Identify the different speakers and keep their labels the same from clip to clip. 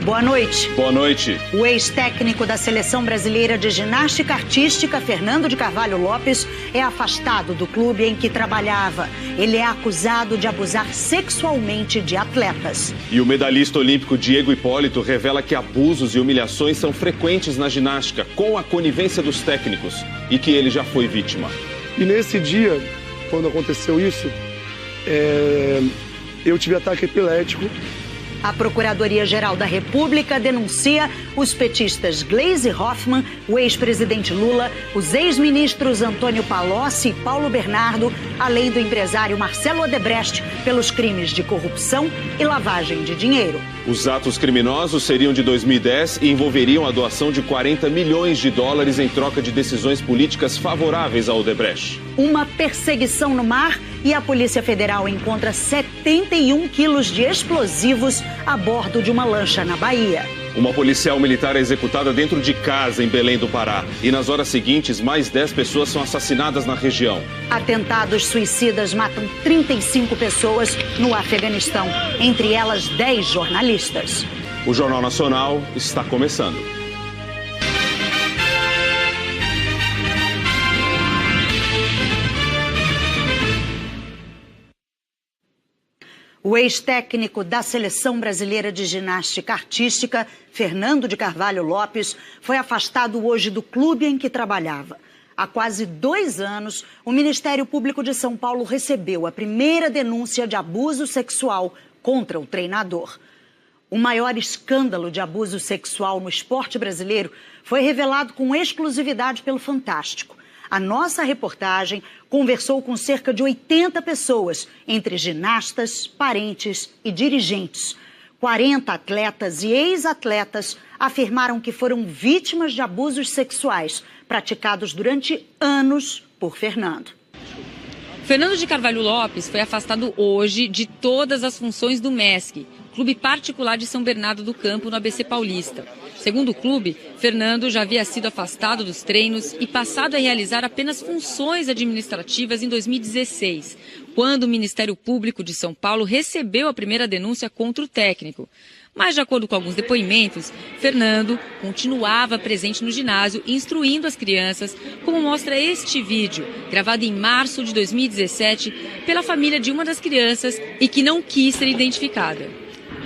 Speaker 1: Boa noite.
Speaker 2: Boa noite.
Speaker 1: O ex-técnico da Seleção Brasileira de Ginástica Artística, Fernando de Carvalho Lopes, é afastado do clube em que trabalhava. Ele é acusado de abusar sexualmente de atletas.
Speaker 2: E o medalhista olímpico Diego Hipólito revela que abusos e humilhações são frequentes na ginástica, com a conivência dos técnicos, e que ele já foi vítima.
Speaker 3: E nesse dia, quando aconteceu isso, eu tive ataque epilético.
Speaker 1: A Procuradoria-Geral da República denuncia os petistas Gleisi Hoffmann, o ex-presidente Lula, os ex-ministros Antônio Palocci e Paulo Bernardo, além do empresário Marcelo Odebrecht, pelos crimes de corrupção e lavagem de dinheiro.
Speaker 2: Os atos criminosos seriam de 2010 e envolveriam a doação de 40 milhões de dólares em troca de decisões políticas favoráveis a Odebrecht.
Speaker 1: Uma perseguição no mar e a Polícia Federal encontra 71 quilos de explosivos a bordo de uma lancha na Bahia.
Speaker 2: Uma policial militar é executada dentro de casa em Belém do Pará. E nas horas seguintes, mais 10 pessoas são assassinadas na região.
Speaker 1: Atentados suicidas matam 35 pessoas no Afeganistão, entre elas 10 jornalistas.
Speaker 2: O Jornal Nacional está começando.
Speaker 1: O ex-técnico da Seleção Brasileira de Ginástica Artística, Fernando de Carvalho Lopes, foi afastado hoje do clube em que trabalhava. Há quase 2 anos, o Ministério Público de São Paulo recebeu a primeira denúncia de abuso sexual contra o treinador. O maior escândalo de abuso sexual no esporte brasileiro foi revelado com exclusividade pelo Fantástico. A nossa reportagem conversou com cerca de 80 pessoas, entre ginastas, parentes e dirigentes. 40 atletas e ex-atletas afirmaram que foram vítimas de abusos sexuais praticados durante anos por Fernando.
Speaker 4: Fernando de Carvalho Lopes foi afastado hoje de todas as funções do MESC, clube particular de São Bernardo do Campo, no ABC Paulista. Segundo o clube, Fernando já havia sido afastado dos treinos e passado a realizar apenas funções administrativas em 2016, quando o Ministério Público de São Paulo recebeu a primeira denúncia contra o técnico. Mas, de acordo com alguns depoimentos, Fernando continuava presente no ginásio, instruindo as crianças, como mostra este vídeo, gravado em março de 2017 pela família de uma das crianças e que não quis ser identificada.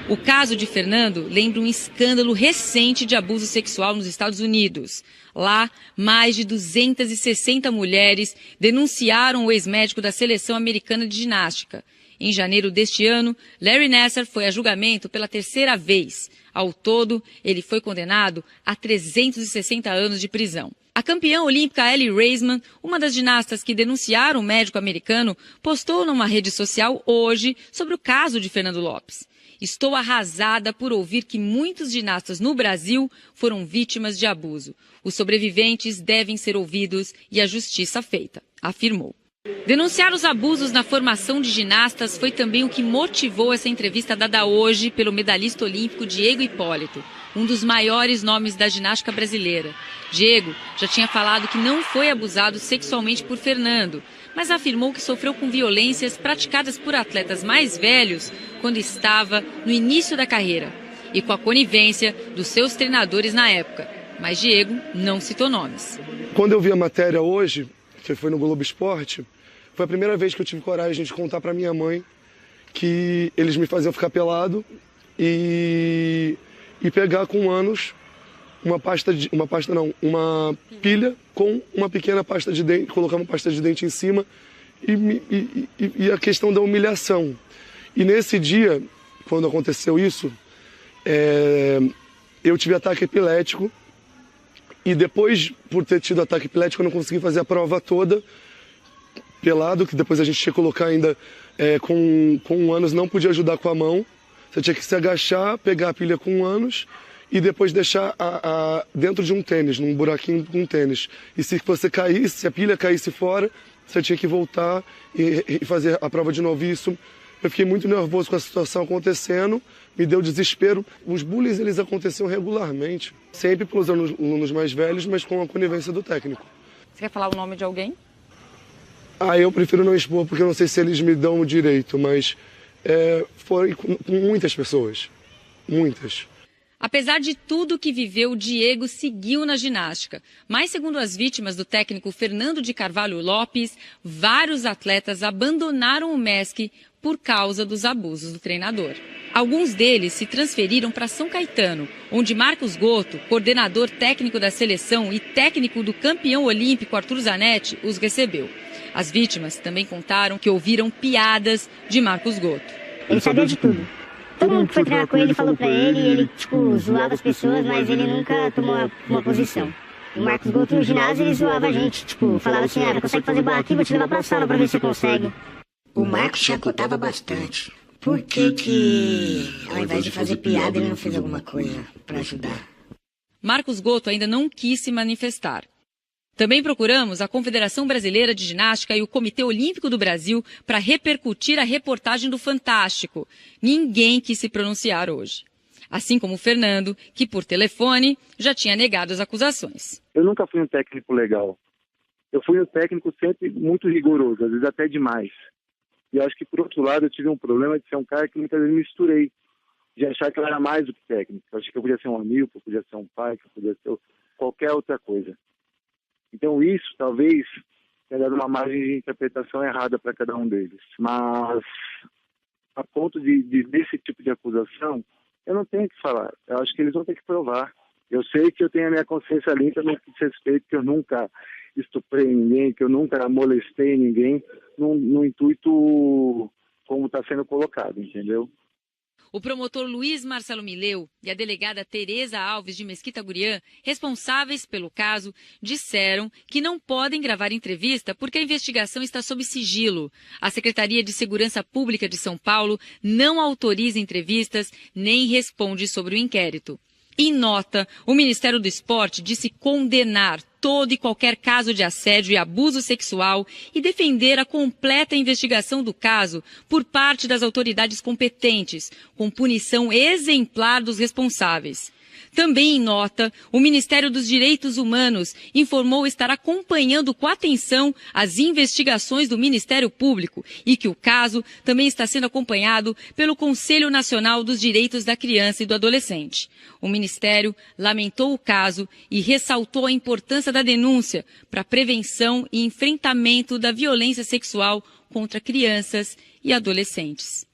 Speaker 4: O caso de Fernando lembra um escândalo recente de abuso sexual nos Estados Unidos. Lá, mais de 260 mulheres denunciaram o ex-médico da Seleção Americana de Ginástica. Em janeiro deste ano, Larry Nassar foi a julgamento pela 3ª vez. Ao todo, ele foi condenado a 360 anos de prisão. A campeã olímpica Ellie Raisman, uma das ginastas que denunciaram o médico americano, postou numa rede social hoje sobre o caso de Fernando Lopes. Estou arrasada por ouvir que muitos ginastas no Brasil foram vítimas de abuso. Os sobreviventes devem ser ouvidos e a justiça feita, afirmou. Denunciar os abusos na formação de ginastas foi também o que motivou essa entrevista dada hoje pelo medalhista olímpico Diego Hipólito, um dos maiores nomes da ginástica brasileira. Diego já tinha falado que não foi abusado sexualmente por Fernando, mas afirmou que sofreu com violências praticadas por atletas mais velhos quando estava no início da carreira e com a conivência dos seus treinadores na época. Mas Diego não citou nomes.
Speaker 3: Quando eu vi a matéria hoje, que foi no Globo Esporte, foi a primeira vez que eu tive coragem de contar para minha mãe que eles me faziam ficar pelado e pegar com anos uma pilha com uma pequena pasta de dente, colocar uma pasta de dente em cima e a questão da humilhação. E nesse dia, quando aconteceu isso, eu tive ataque epilético e depois, por ter tido ataque epilético, eu não consegui fazer a prova toda pelado, que depois a gente tinha que colocar ainda com anos, não podia ajudar com a mão. Você tinha que se agachar, pegar a pilha com anos e depois deixar dentro de um tênis, num buraquinho com um tênis. E se você caísse, se a pilha caísse fora, você tinha que voltar e fazer a prova de novo. Isso, eu fiquei muito nervoso com a situação acontecendo, me deu desespero. Os bullies, eles aconteciam regularmente, sempre pelos alunos mais velhos, mas com a conivência do técnico.
Speaker 4: Você quer falar o nome de alguém?
Speaker 3: Eu prefiro não expor, porque eu não sei se eles me dão o direito, mas foi com muitas pessoas, muitas.
Speaker 4: Apesar de tudo que viveu, Diego seguiu na ginástica. Mas, segundo as vítimas do técnico Fernando de Carvalho Lopes, vários atletas abandonaram o MESC por causa dos abusos do treinador. Alguns deles se transferiram para São Caetano, onde Marcos Gotto, coordenador técnico da seleção e técnico do campeão olímpico Arthur Zanetti, os recebeu. As vítimas também contaram que ouviram piadas de Marcos Gotto.
Speaker 5: Ele sabia de tudo. Todo mundo que foi treinar com ele falou pra ele, e ele, zoava as pessoas, mas ele nunca tomou uma posição. O Marcos Gotto no ginásio, ele zoava a gente, falava assim, não consegue fazer barra aqui, vou te levar pra sala pra ver se você consegue.
Speaker 6: O Marcos chacotava bastante. Por que, ao invés de fazer piada, ele não fez alguma coisa pra ajudar?
Speaker 4: Marcos Gotto ainda não quis se manifestar. Também procuramos a Confederação Brasileira de Ginástica e o Comitê Olímpico do Brasil para repercutir a reportagem do Fantástico. Ninguém quis se pronunciar hoje. Assim como o Fernando, que por telefone já tinha negado as acusações.
Speaker 7: Eu nunca fui um técnico legal. Eu fui um técnico sempre muito rigoroso, às vezes até demais. E eu acho que, por outro lado, eu tive um problema de ser um cara que muitas vezes misturei. De achar que eu era mais do que técnico. Eu achei que eu podia ser um amigo, que eu podia ser um pai, que eu podia ser qualquer outra coisa. Então isso, talvez, tenha dado uma margem de interpretação errada para cada um deles. Mas, a ponto desse tipo de acusação, eu não tenho que falar. Eu acho que eles vão ter que provar. Eu sei que eu tenho a minha consciência limpa no que diz respeito, que eu nunca estuprei ninguém, que eu nunca molestei ninguém, no intuito como está sendo colocado, entendeu?
Speaker 4: O promotor Luiz Marcelo Mileu e a delegada Tereza Alves de Mesquita Gurian, responsáveis pelo caso, disseram que não podem gravar entrevista porque a investigação está sob sigilo. A Secretaria de Segurança Pública de São Paulo não autoriza entrevistas nem responde sobre o inquérito. Em nota, o Ministério do Esporte disse condenar todo e qualquer caso de assédio e abuso sexual e defender a completa investigação do caso por parte das autoridades competentes, com punição exemplar dos responsáveis. Também em nota, o Ministério dos Direitos Humanos informou estar acompanhando com atenção as investigações do Ministério Público e que o caso também está sendo acompanhado pelo Conselho Nacional dos Direitos da Criança e do Adolescente. O Ministério lamentou o caso e ressaltou a importância da denúncia para a prevenção e enfrentamento da violência sexual contra crianças e adolescentes.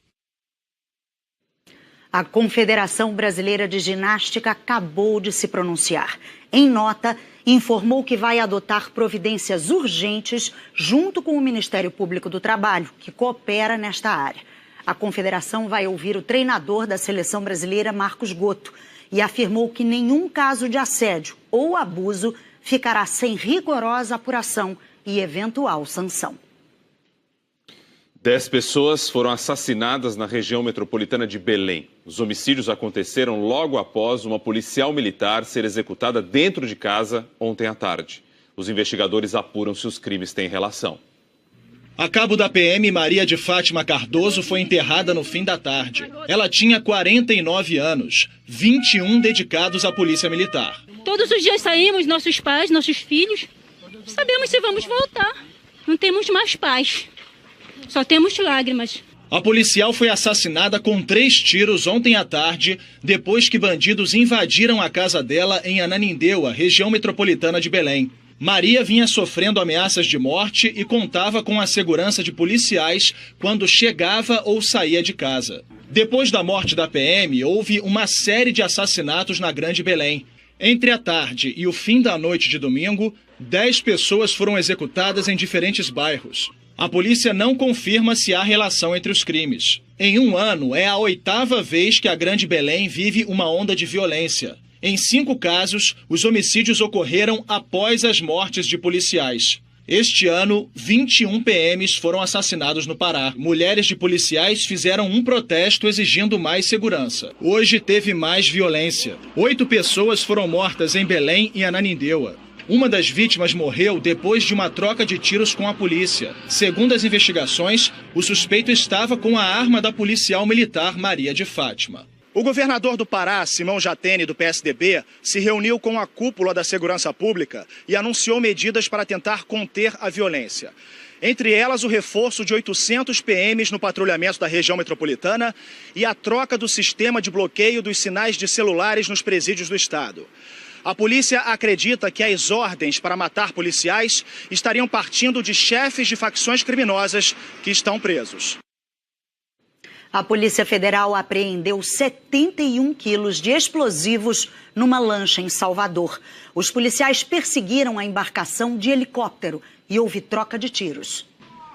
Speaker 1: A Confederação Brasileira de Ginástica acabou de se pronunciar. Em nota, informou que vai adotar providências urgentes junto com o Ministério Público do Trabalho, que coopera nesta área. A Confederação vai ouvir o treinador da seleção brasileira, Marcos Gotto, e afirmou que nenhum caso de assédio ou abuso ficará sem rigorosa apuração e eventual sanção.
Speaker 2: 10 pessoas foram assassinadas na região metropolitana de Belém. Os homicídios aconteceram logo após uma policial militar ser executada dentro de casa ontem à tarde. Os investigadores apuram se os crimes têm relação.
Speaker 8: A cabo da PM, Maria de Fátima Cardoso, foi enterrada no fim da tarde. Ela tinha 49 anos, 21 dedicados à polícia militar.
Speaker 9: Todos os dias saímos, nossos pais, nossos filhos, sabemos se vamos voltar. Não temos mais paz. Só temos lágrimas.
Speaker 8: A policial foi assassinada com 3 tiros ontem à tarde, depois que bandidos invadiram a casa dela em Ananindeua, região metropolitana de Belém. Maria vinha sofrendo ameaças de morte e contava com a segurança de policiais quando chegava ou saía de casa. Depois da morte da PM, houve uma série de assassinatos na Grande Belém. Entre a tarde e o fim da noite de domingo, 10 pessoas foram executadas em diferentes bairros. A polícia não confirma se há relação entre os crimes. Em um ano, é a 8ª vez que a Grande Belém vive uma onda de violência. Em 5 casos, os homicídios ocorreram após as mortes de policiais. Este ano, 21 PMs foram assassinados no Pará. Mulheres de policiais fizeram um protesto exigindo mais segurança. Hoje teve mais violência. 8 pessoas foram mortas em Belém e Ananindeua. Uma das vítimas morreu depois de uma troca de tiros com a polícia. Segundo as investigações, o suspeito estava com a arma da policial militar Maria de Fátima. O governador do Pará, Simão Jatene, do PSDB, se reuniu com a cúpula da segurança pública e anunciou medidas para tentar conter a violência. Entre elas, o reforço de 800 PMs no patrulhamento da região metropolitana e a troca do sistema de bloqueio dos sinais de celulares nos presídios do estado. A polícia acredita que as ordens para matar policiais estariam partindo de chefes de facções criminosas que estão presos.
Speaker 1: A Polícia Federal apreendeu 71 quilos de explosivos numa lancha em Salvador. Os policiais perseguiram a embarcação de helicóptero e houve troca de tiros.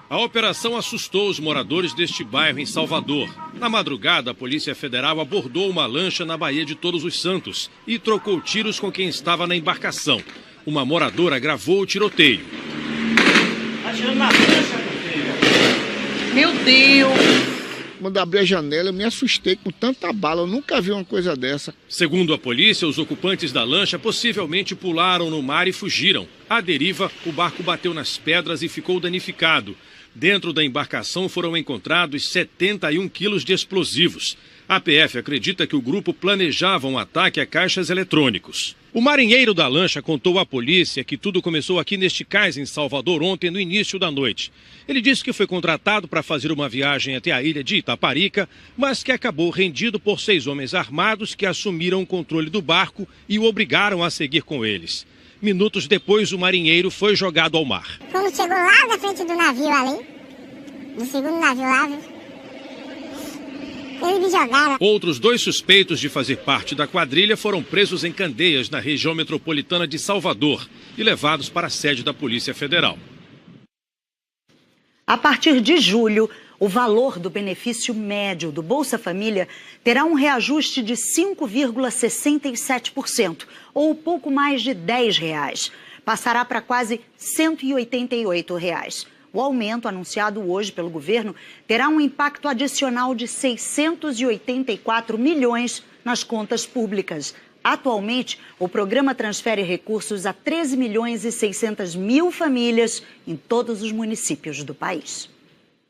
Speaker 10: A operação assustou os moradores deste bairro em Salvador. Na madrugada, a Polícia Federal abordou uma lancha na Baía de Todos os Santos e trocou tiros com quem estava na embarcação. Uma moradora gravou o tiroteio.
Speaker 11: Atirando na lancha, meu Deus! Quando abri a janela, eu me assustei com tanta bala. Eu nunca vi uma coisa dessa.
Speaker 10: Segundo a polícia, os ocupantes da lancha possivelmente pularam no mar e fugiram. À deriva, o barco bateu nas pedras e ficou danificado. Dentro da embarcação foram encontrados 71 quilos de explosivos. A PF acredita que o grupo planejava um ataque a caixas eletrônicos. O marinheiro da lancha contou à polícia que tudo começou aqui neste cais em Salvador ontem, no início da noite. Ele disse que foi contratado para fazer uma viagem até a ilha de Itaparica, mas que acabou rendido por 6 homens armados que assumiram o controle do barco e o obrigaram a seguir com eles. Minutos depois, o marinheiro foi jogado ao mar.
Speaker 5: Quando chegou lá na frente do navio ali, do segundo navio lá, eles me jogaram.
Speaker 10: Outros 2 suspeitos de fazer parte da quadrilha foram presos em Candeias, na região metropolitana de Salvador, e levados para a sede da Polícia Federal.
Speaker 1: A partir de julho, o valor do benefício médio do Bolsa Família terá um reajuste de 5,67%, ou pouco mais de R$10. Passará para quase R$ 188. O aumento, anunciado hoje pelo governo, terá um impacto adicional de 684 milhões nas contas públicas. Atualmente, o programa transfere recursos a 13 milhões e 600 mil famílias em todos os municípios do país.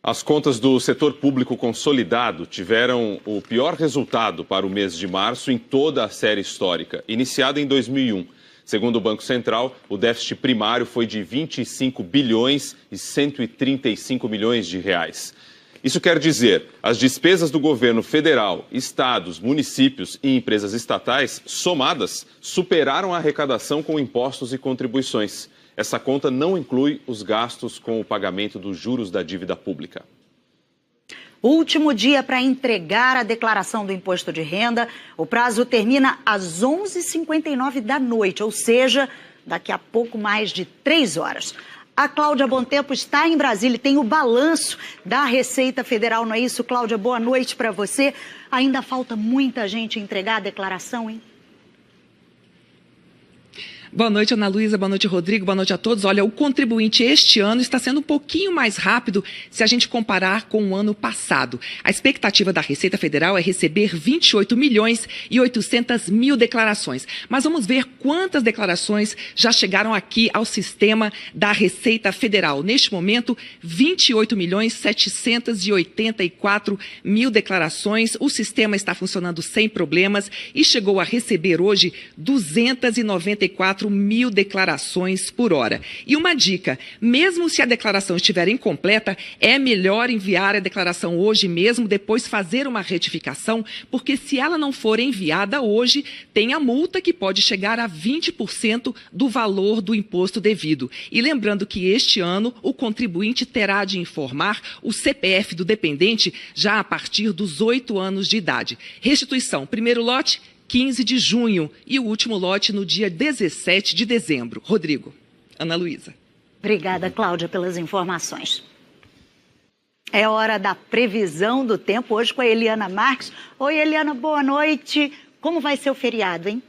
Speaker 2: As contas do setor público consolidado tiveram o pior resultado para o mês de março em toda a série histórica, iniciada em 2001. Segundo o Banco Central, o déficit primário foi de 25 bilhões e 135 milhões de reais. Isso quer dizer, as despesas do governo federal, estados, municípios e empresas estatais, somadas, superaram a arrecadação com impostos e contribuições. Essa conta não inclui os gastos com o pagamento dos juros da dívida pública.
Speaker 1: Último dia para entregar a declaração do imposto de renda. O prazo termina às 11h59 da noite, ou seja, daqui a pouco mais de 3 horas. A Cláudia Bontempo está em Brasília e tem o balanço da Receita Federal, não é isso, Cláudia? Boa noite para você. Ainda falta muita gente entregar a declaração, hein?
Speaker 12: Boa noite, Ana Luísa, boa noite, Rodrigo, boa noite a todos. Olha, o contribuinte este ano está sendo um pouquinho mais rápido se a gente comparar com o ano passado. A expectativa da Receita Federal é receber 28 milhões e 800 mil declarações. Mas vamos ver quantas declarações já chegaram aqui ao sistema da Receita Federal. Neste momento, 28 milhões 784 mil declarações. O sistema está funcionando sem problemas e chegou a receber hoje 294 mil declarações por hora. E uma dica, mesmo se a declaração estiver incompleta, é melhor enviar a declaração hoje mesmo, depois fazer uma retificação, porque se ela não for enviada hoje, tem a multa que pode chegar a 20% do valor do imposto devido. E lembrando que este ano o contribuinte terá de informar o CPF do dependente já a partir dos 8 anos de idade. Restituição, primeiro lote, 15 de junho e o último lote no dia 17 de dezembro. Rodrigo. Ana Luísa.
Speaker 1: Obrigada, Cláudia, pelas informações. É hora da previsão do tempo, hoje com a Eliana Marques. Oi, Eliana, boa noite. Como vai ser o feriado, hein?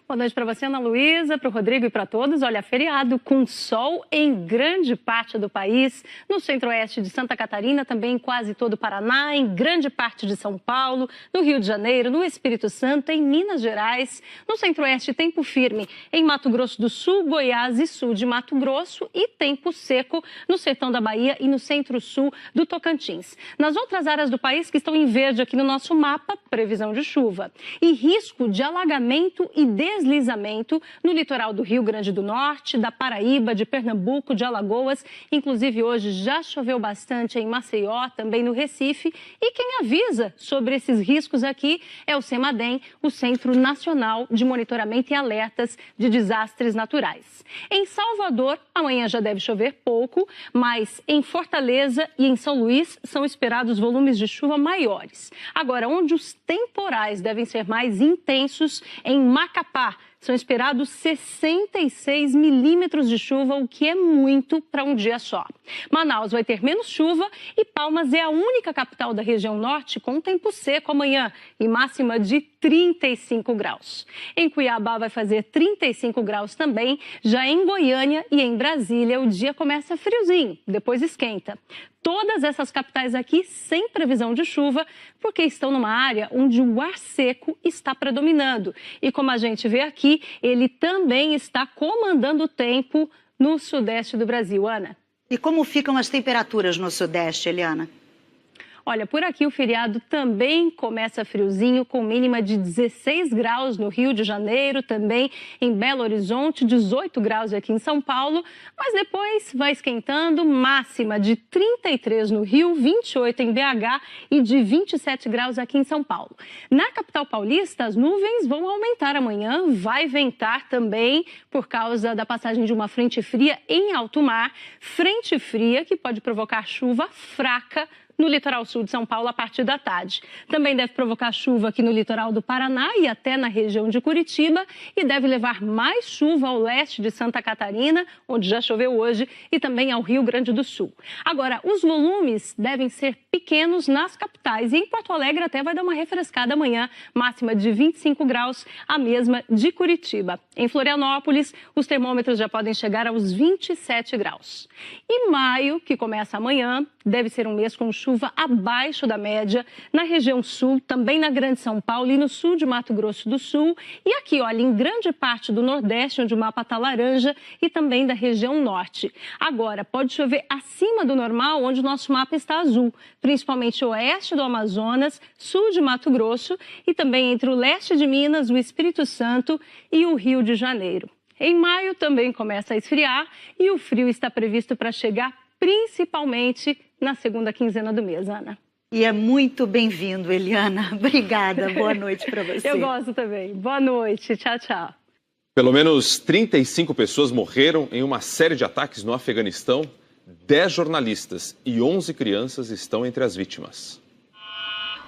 Speaker 13: Boa noite para você, Ana Luísa, para o Rodrigo e para todos. Olha, feriado com sol em grande parte do país, no centro-oeste de Santa Catarina, também em quase todo o Paraná, em grande parte de São Paulo, no Rio de Janeiro, no Espírito Santo, em Minas Gerais, no centro-oeste tempo firme em Mato Grosso do Sul, Goiás e sul de Mato Grosso e tempo seco no sertão da Bahia e no centro-sul do Tocantins. Nas outras áreas do país que estão em verde aqui no nosso mapa, previsão de chuva e risco de alagamento e deslizamento no litoral do Rio Grande do Norte, da Paraíba, de Pernambuco, de Alagoas. Inclusive, hoje já choveu bastante em Maceió, também no Recife. E quem avisa sobre esses riscos aqui é o CEMADEM, o Centro Nacional de Monitoramento e Alertas de Desastres Naturais. Em Salvador, amanhã já deve chover pouco, mas em Fortaleza e em São Luís são esperados volumes de chuva maiores. Agora, onde os temporais devem ser mais intensos, em Macapá, são esperados 66 milímetros de chuva, o que é muito para um dia só. Manaus vai ter menos chuva e Palmas é a única capital da região norte com tempo seco amanhã e máxima de 35 graus. Em Cuiabá vai fazer 35 graus também, já em Goiânia e em Brasília o dia começa friozinho, depois esquenta. Todas essas capitais aqui sem previsão de chuva, porque estão numa área onde o ar seco está predominando. E como a gente vê aqui, ele também está comandando o tempo no sudeste do Brasil. Ana?
Speaker 1: E como ficam as temperaturas no sudeste, Eliana?
Speaker 13: Olha, por aqui o feriado também começa friozinho, com mínima de 16 graus no Rio de Janeiro, também em Belo Horizonte, 18 graus aqui em São Paulo, mas depois vai esquentando, máxima de 33 no Rio, 28 em BH e de 27 graus aqui em São Paulo. Na capital paulista, as nuvens vão aumentar amanhã, vai ventar também por causa da passagem de uma frente fria em alto mar, frente fria que pode provocar chuva fraca no litoral sul de São Paulo a partir da tarde. Também deve provocar chuva aqui no litoral do Paraná e até na região de Curitiba e deve levar mais chuva ao leste de Santa Catarina, onde já choveu hoje, e também ao Rio Grande do Sul. Agora, os volumes devem ser pequenos nas capitais e em Porto Alegre até vai dar uma refrescada amanhã, máxima de 25 graus, a mesma de Curitiba. Em Florianópolis, os termômetros já podem chegar aos 27 graus. E maio, que começa amanhã, deve ser um mês com chuva abaixo da média na região sul, também na Grande São Paulo e no sul de Mato Grosso do Sul. E aqui, olha, em grande parte do Nordeste, onde o mapa está laranja, e também da região norte. Agora, pode chover acima do normal, onde o nosso mapa está azul, principalmente oeste do Amazonas, sul de Mato Grosso e também entre o leste de Minas, o Espírito Santo e o Rio de Janeiro. Em maio também começa a esfriar e o frio está previsto para chegar principalmente na segunda quinzena do mês, Ana.
Speaker 1: E é muito bem-vindo, Eliana. Obrigada. Boa noite para você.
Speaker 13: Eu gosto também. Boa noite. Tchau, tchau.
Speaker 2: Pelo menos 35 pessoas morreram em uma série de ataques no Afeganistão. 10 jornalistas e 11 crianças estão entre as vítimas.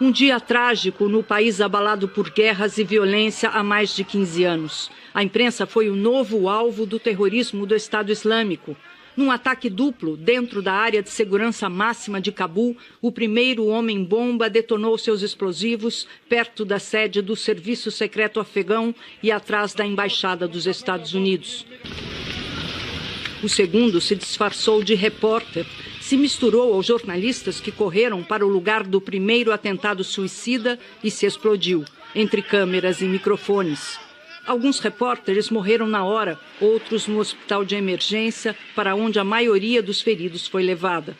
Speaker 14: Um dia trágico no país abalado por guerras e violência há mais de 15 anos. A imprensa foi o novo alvo do terrorismo do Estado Islâmico. Num ataque duplo dentro da área de segurança máxima de Cabul, o primeiro homem-bomba detonou seus explosivos perto da sede do Serviço Secreto Afegão e atrás da Embaixada dos Estados Unidos. O segundo se disfarçou de repórter, se misturou aos jornalistas que correram para o lugar do primeiro atentado suicida e se explodiu, entre câmeras e microfones. Alguns repórteres morreram na hora, outros no hospital de emergência, para onde a maioria dos feridos foi levada.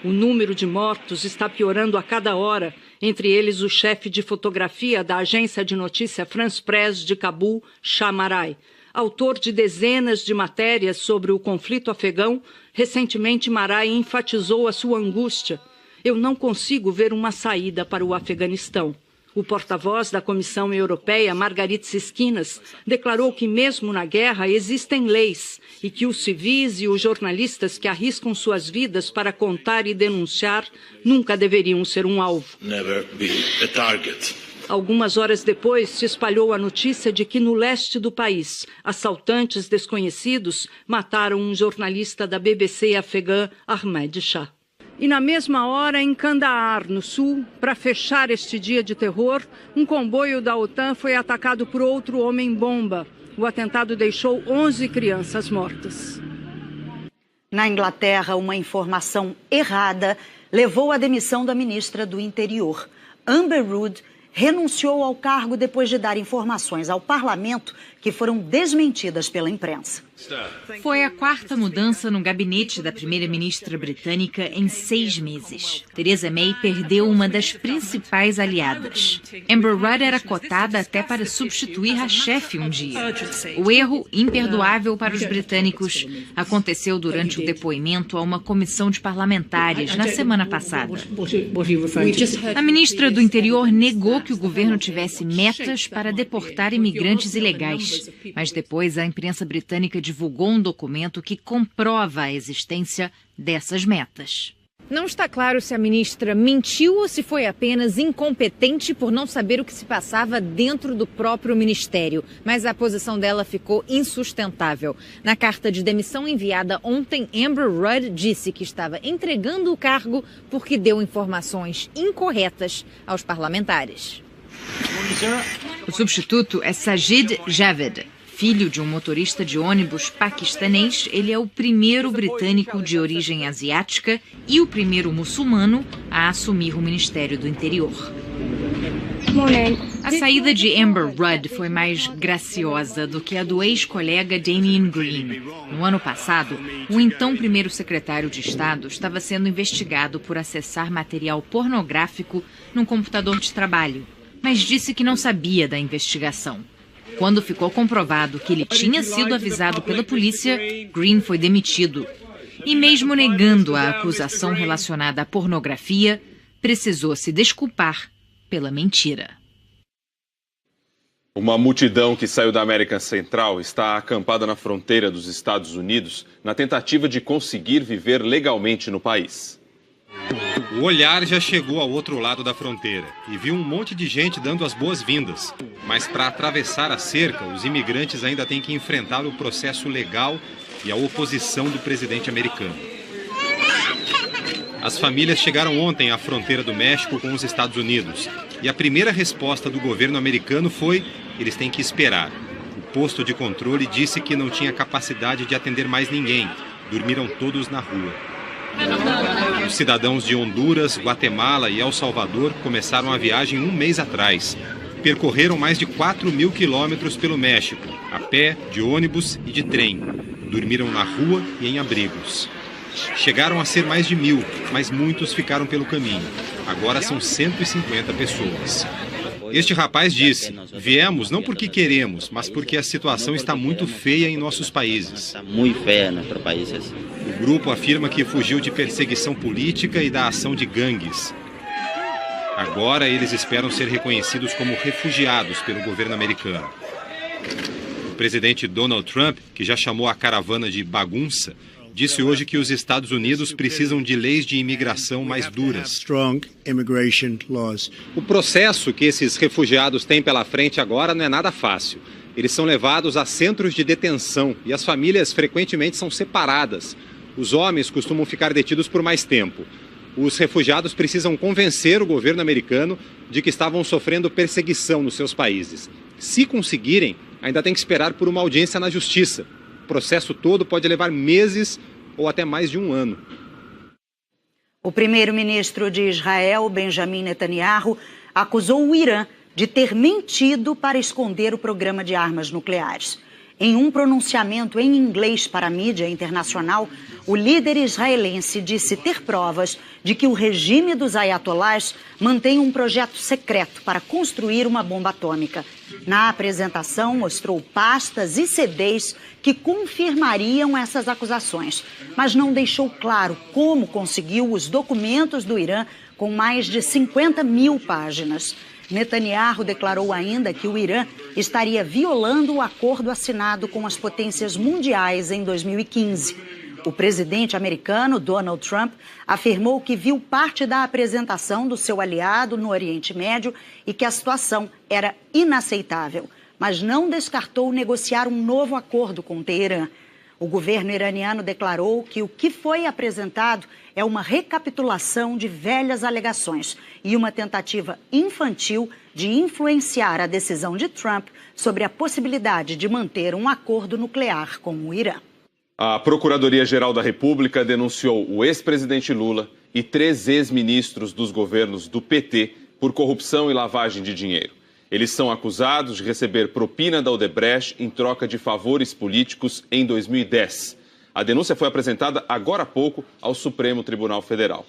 Speaker 14: O número de mortos está piorando a cada hora, entre eles o chefe de fotografia da agência de notícia France Press de Cabul, Shah Marai. Autor de dezenas de matérias sobre o conflito afegão, recentemente Marai enfatizou a sua angústia. Eu não consigo ver uma saída para o Afeganistão. O porta-voz da Comissão Europeia, Margaritis Schinas, declarou que mesmo na guerra existem leis e que os civis e os jornalistas que arriscam suas vidas para contar e denunciar nunca deveriam ser um alvo.
Speaker 15: Never be a target.
Speaker 14: Algumas horas depois, se espalhou a notícia de que no leste do país, assaltantes desconhecidos mataram um jornalista da BBC afegã, Ahmed Shah. E na mesma hora, em Kandahar, no sul, para fechar este dia de terror, um comboio da OTAN foi atacado por outro homem-bomba. O atentado deixou 11 crianças mortas.
Speaker 1: Na Inglaterra, uma informação errada levou à demissão da ministra do Interior. Amber Rudd renunciou ao cargo depois de dar informações ao parlamento que foram desmentidas pela imprensa.
Speaker 16: Foi a quarta mudança no gabinete da primeira-ministra britânica em 6 meses. Theresa May perdeu uma das principais aliadas. Amber Rudd era cotada até para substituir a chefe um dia. O erro, imperdoável para os britânicos, aconteceu durante o depoimento a uma comissão de parlamentares na semana passada. A ministra do Interior negou que o governo tivesse metas para deportar imigrantes ilegais. Mas depois a imprensa britânica divulgou um documento que comprova a existência dessas metas.
Speaker 17: Não está claro se a ministra mentiu ou se foi apenas incompetente por não saber o que se passava dentro do próprio ministério. Mas a posição dela ficou insustentável. Na carta de demissão enviada ontem, Amber Rudd disse que estava entregando o cargo porque deu informações incorretas aos parlamentares.
Speaker 16: O substituto é Sajid Javid. Filho de um motorista de ônibus paquistanês, ele é o primeiro britânico de origem asiática e o primeiro muçulmano a assumir o Ministério do Interior. A saída de Amber Rudd foi mais graciosa do que a do ex-colega Damien Green. No ano passado, o então primeiro secretário de Estado estava sendo investigado por acessar material pornográfico num computador de trabalho, mas disse que não sabia da investigação. Quando ficou comprovado que ele tinha sido avisado pela polícia, Green foi demitido. E mesmo negando a acusação relacionada à pornografia, precisou se desculpar pela mentira.
Speaker 2: Uma multidão que saiu da América Central está acampada na fronteira dos Estados Unidos na tentativa de conseguir viver legalmente no país.
Speaker 18: O olhar já chegou ao outro lado da fronteira e viu um monte de gente dando as boas-vindas. Mas para atravessar a cerca, os imigrantes ainda têm que enfrentar o processo legal e a oposição do presidente americano. As famílias chegaram ontem à fronteira do México com os Estados Unidos. E a primeira resposta do governo americano foi: eles têm que esperar. O posto de controle disse que não tinha capacidade de atender mais ninguém. Dormiram todos na rua. Os cidadãos de Honduras, Guatemala e El Salvador começaram a viagem um mês atrás. Percorreram mais de 4.000 quilômetros pelo México, a pé, de ônibus e de trem. Dormiram na rua e em abrigos. Chegaram a ser mais de 1.000, mas muitos ficaram pelo caminho. Agora são 150 pessoas. Este rapaz disse: viemos não porque queremos, mas porque a situação está muito feia em nossos países.
Speaker 19: Está muito feia em nossos países.
Speaker 18: O grupo afirma que fugiu de perseguição política e da ação de gangues. Agora eles esperam ser reconhecidos como refugiados pelo governo americano. O presidente Donald Trump, que já chamou a caravana de bagunça, disse hoje que os Estados Unidos precisam de leis de imigração mais duras. O processo que esses refugiados têm pela frente agora não é nada fácil. Eles são levados a centros de detenção e as famílias frequentemente são separadas. Os homens costumam ficar detidos por mais tempo. Os refugiados precisam convencer o governo americano de que estavam sofrendo perseguição nos seus países. Se conseguirem, ainda tem que esperar por uma audiência na justiça. O processo todo pode levar meses ou até mais de um ano.
Speaker 1: O primeiro-ministro de Israel, Benjamin Netanyahu, acusou o Irã de ter mentido para esconder o programa de armas nucleares. Em um pronunciamento em inglês para a mídia internacional, o líder israelense disse ter provas de que o regime dos ayatolás mantém um projeto secreto para construir uma bomba atômica. Na apresentação, mostrou pastas e CDs que confirmariam essas acusações, mas não deixou claro como conseguiu os documentos do Irã com mais de 50.000 páginas. Netanyahu declarou ainda que o Irã estaria violando o acordo assinado com as potências mundiais em 2015. O presidente americano, Donald Trump, afirmou que viu parte da apresentação do seu aliado no Oriente Médio e que a situação era inaceitável, mas não descartou negociar um novo acordo com Teherã. O governo iraniano declarou que o que foi apresentado é uma recapitulação de velhas alegações e uma tentativa infantil de influenciar a decisão de Trump sobre a possibilidade de manter um acordo nuclear com o Irã.
Speaker 2: A Procuradoria-Geral da República denunciou o ex-presidente Lula e 3 ex-ministros dos governos do PT por corrupção e lavagem de dinheiro. Eles são acusados de receber propina da Odebrecht em troca de favores políticos em 2010. A denúncia foi apresentada agora há pouco ao Supremo Tribunal Federal.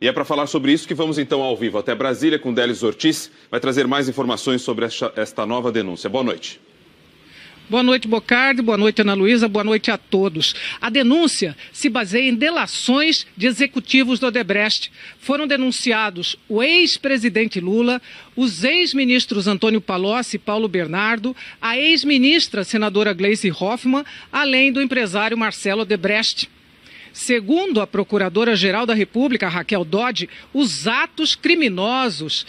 Speaker 2: E é para falar sobre isso que vamos então ao vivo até Brasília com Délis Ortiz, vai trazer mais informações sobre esta nova denúncia. Boa noite.
Speaker 20: Boa noite, Bocardi. Boa noite, Ana Luísa. Boa noite a todos. A denúncia se baseia em delações de executivos da Odebrecht. Foram denunciados o ex-presidente Lula, os ex-ministros Antônio Palocci e Paulo Bernardo, a ex-ministra senadora Gleisi Hoffmann, além do empresário Marcelo Odebrecht. Segundo a Procuradora-Geral da República, Raquel Dodge, os atos criminosos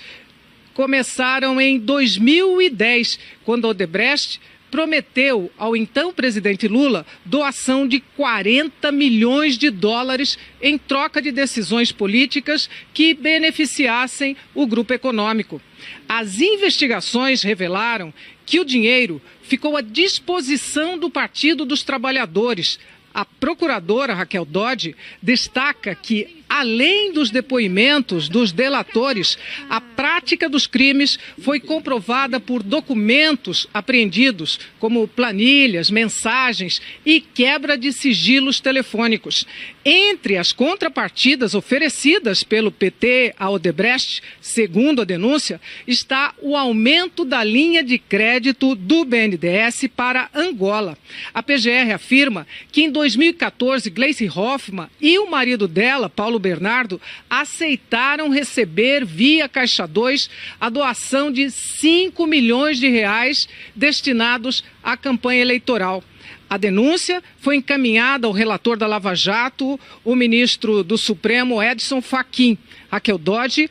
Speaker 20: começaram em 2010, quando a Odebrecht prometeu ao então presidente Lula doação de 40 milhões de dólares em troca de decisões políticas que beneficiassem o grupo econômico. As investigações revelaram que o dinheiro ficou à disposição do Partido dos Trabalhadores. A procuradora Raquel Dodge destaca que, além dos depoimentos dos delatores, a prática dos crimes foi comprovada por documentos apreendidos, como planilhas, mensagens e quebra de sigilos telefônicos. Entre as contrapartidas oferecidas pelo PT à Odebrecht, segundo a denúncia, está o aumento da linha de crédito do BNDES para Angola. A PGR afirma que em 2014, Gleisi Hoffmann e o marido dela, Paulo Bernardo, aceitaram receber via Caixa 2 a doação de 5 milhões de reais destinados à campanha eleitoral. A denúncia foi encaminhada ao relator da Lava Jato, o ministro do Supremo, Edson Fachin. Raquel Dodge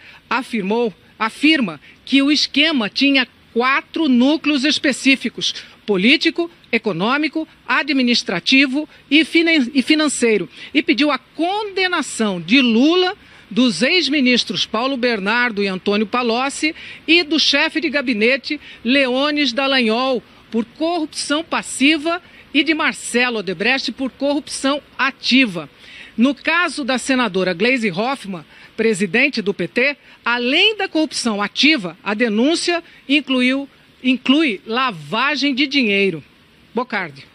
Speaker 20: afirma que o esquema tinha 4 núcleos específicos: político, econômico, administrativo e financeiro, e pediu a condenação de Lula, dos ex-ministros Paulo Bernardo e Antônio Palocci e do chefe de gabinete Leônidas Dallagnol por corrupção passiva e de Marcelo Odebrecht por corrupção ativa. No caso da senadora Gleisi Hoffmann, presidente do PT, além da corrupção ativa, a denúncia inclui lavagem de dinheiro. Bocardi.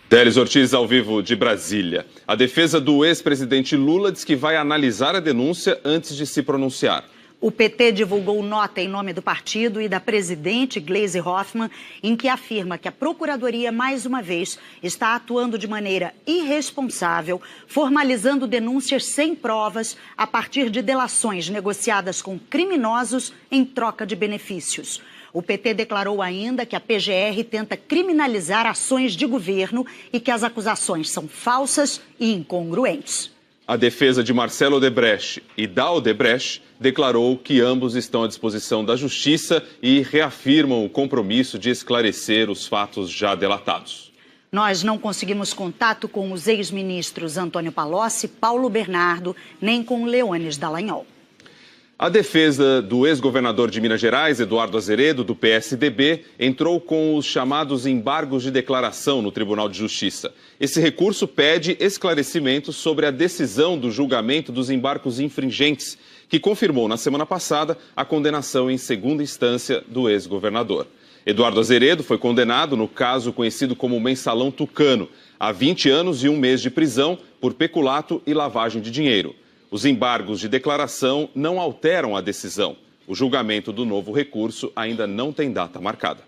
Speaker 2: Délis Ortiz, ao vivo de Brasília. A defesa do ex-presidente Lula diz que vai analisar a denúncia antes de se pronunciar.
Speaker 1: O PT divulgou nota em nome do partido e da presidente Gleisi Hoffmann, em que afirma que a Procuradoria, mais uma vez, está atuando de maneira irresponsável, formalizando denúncias sem provas a partir de delações negociadas com criminosos em troca de benefícios. O PT declarou ainda que a PGR tenta criminalizar ações de governo e que as acusações são falsas e incongruentes.
Speaker 2: A defesa de Marcelo Odebrecht e da Odebrecht declarou que ambos estão à disposição da Justiça e reafirmam o compromisso de esclarecer os fatos já delatados.
Speaker 1: Nós não conseguimos contato com os ex-ministros Antônio Palocci, Paulo Bernardo, nem com Leônidas Dallagnol.
Speaker 2: A defesa do ex-governador de Minas Gerais, Eduardo Azeredo, do PSDB, entrou com os chamados embargos de declaração no Tribunal de Justiça. Esse recurso pede esclarecimentos sobre a decisão do julgamento dos embargos infringentes, que confirmou na semana passada a condenação em segunda instância do ex-governador. Eduardo Azeredo foi condenado no caso conhecido como Mensalão Tucano, a 20 anos e 1 mês de prisão por peculato e lavagem de dinheiro. Os embargos de declaração não alteram a decisão. O julgamento do novo recurso ainda não tem data marcada.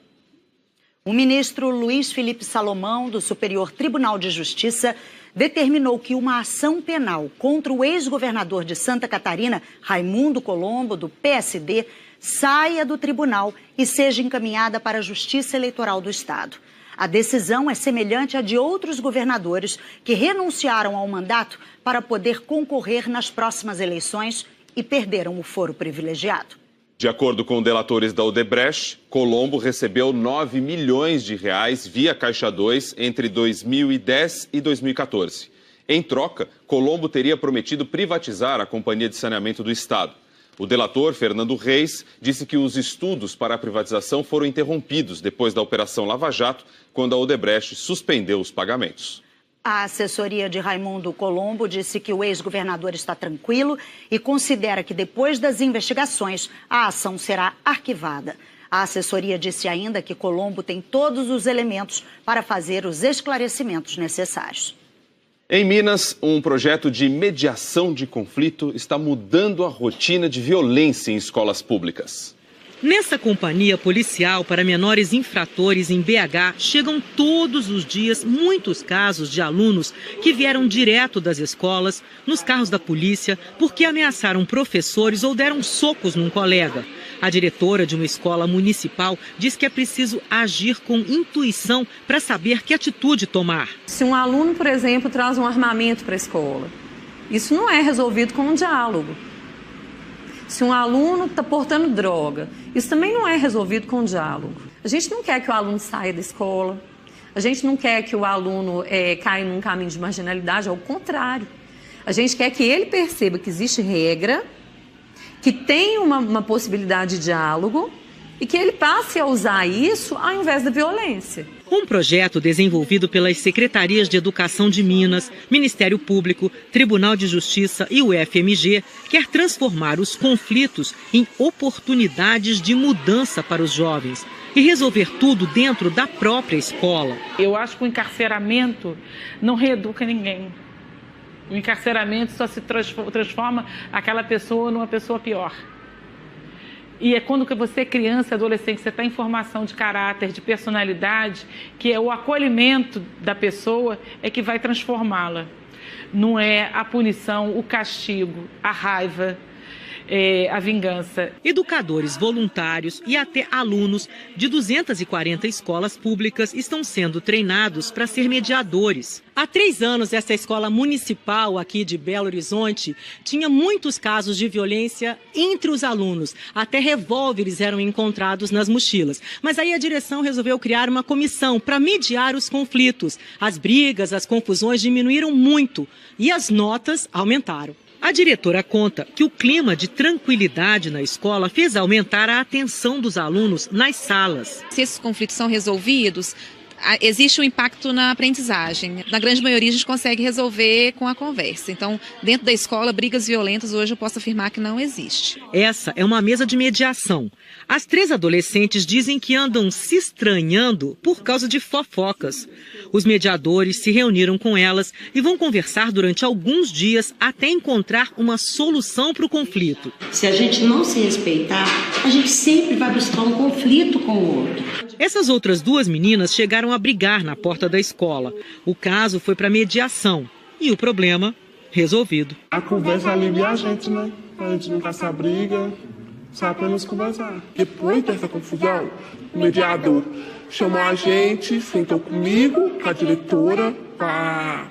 Speaker 1: O ministro Luiz Felipe Salomão, do Superior Tribunal de Justiça, determinou que uma ação penal contra o ex-governador de Santa Catarina, Raimundo Colombo, do PSD, saia do tribunal e seja encaminhada para a Justiça Eleitoral do Estado. A decisão é semelhante à de outros governadores que renunciaram ao mandato para poder concorrer nas próximas eleições e perderam o foro privilegiado.
Speaker 2: De acordo com delatores da Odebrecht, Colombo recebeu 9 milhões de reais via Caixa 2 entre 2010 e 2014. Em troca, Colombo teria prometido privatizar a Companhia de Saneamento do Estado. O delator, Fernando Reis, disse que os estudos para a privatização foram interrompidos depois da Operação Lava Jato, quando a Odebrecht suspendeu os pagamentos.
Speaker 1: A assessoria de Raimundo Colombo disse que o ex-governador está tranquilo e considera que depois das investigações a ação será arquivada. A assessoria disse ainda que Colombo tem todos os elementos para fazer os esclarecimentos necessários.
Speaker 2: Em Minas, um projeto de mediação de conflito está mudando a rotina de violência em escolas públicas.
Speaker 21: Nessa companhia policial para menores infratores em BH, chegam todos os dias muitos casos de alunos que vieram direto das escolas, nos carros da polícia, porque ameaçaram professores ou deram socos num colega. A diretora de uma escola municipal diz que é preciso agir com intuição para saber que atitude tomar.
Speaker 22: Se um aluno, por exemplo, traz um armamento para a escola, isso não é resolvido com um diálogo. Se um aluno está portando droga, isso também não é resolvido com diálogo. A gente não quer que o aluno saia da escola, a gente não quer que o aluno caia num caminho de marginalidade, ao contrário. A gente quer que ele perceba que existe regra, que tem uma possibilidade de diálogo e que ele passe a usar isso ao invés da violência.
Speaker 21: Um projeto desenvolvido pelas Secretarias de Educação de Minas, Ministério Público, Tribunal de Justiça e o FMG quer transformar os conflitos em oportunidades de mudança para os jovens e resolver tudo dentro da própria escola.
Speaker 23: Eu acho que o encarceramento não reeduca ninguém. O encarceramento só se transforma aquela pessoa numa pessoa pior. E é quando você é criança, adolescente, você está em formação de caráter, de personalidade, que é o acolhimento da pessoa é que vai transformá-la. Não é a punição, o castigo, a raiva, a vingança.
Speaker 21: Educadores voluntários e até alunos de 240 escolas públicas estão sendo treinados para ser mediadores. Há 3 anos, essa escola municipal aqui de Belo Horizonte tinha muitos casos de violência entre os alunos. Até revólveres eram encontrados nas mochilas. Mas aí a direção resolveu criar uma comissão para mediar os conflitos. As brigas, as confusões diminuíram muito e as notas aumentaram. A diretora conta que o clima de tranquilidade na escola fez aumentar a atenção dos alunos nas salas.
Speaker 24: Se esses conflitos são resolvidos, existe um impacto na aprendizagem. Na grande maioria, a gente consegue resolver com a conversa. Então, dentro da escola, brigas violentas, hoje eu posso afirmar que não existe.
Speaker 21: Essa é uma mesa de mediação. As 3 adolescentes dizem que andam se estranhando por causa de fofocas. Os mediadores se reuniram com elas e vão conversar durante alguns dias até encontrar uma solução para o conflito.
Speaker 25: Se a gente não se respeitar, a gente sempre vai buscar um conflito com o outro.
Speaker 21: Essas outras 2 meninas chegaram a brigar na porta da escola. O caso foi para mediação e o problema resolvido.
Speaker 26: A conversa alivia a gente, né? A gente não caça briga, só apenas conversar. Depois dessa confusão, o mediador chamou a gente, sentou comigo, com a diretora, com a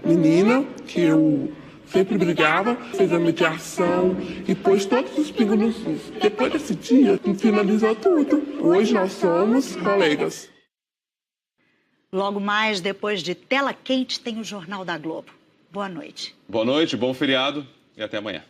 Speaker 26: menina, que eu sempre brigava, fez a mediação e pôs todos os pingos nos is. Depois desse dia, finalizou tudo. Hoje nós somos colegas.
Speaker 1: Logo mais, depois de Tela Quente, tem o Jornal da Globo. Boa noite.
Speaker 2: Boa noite, bom feriado e até amanhã.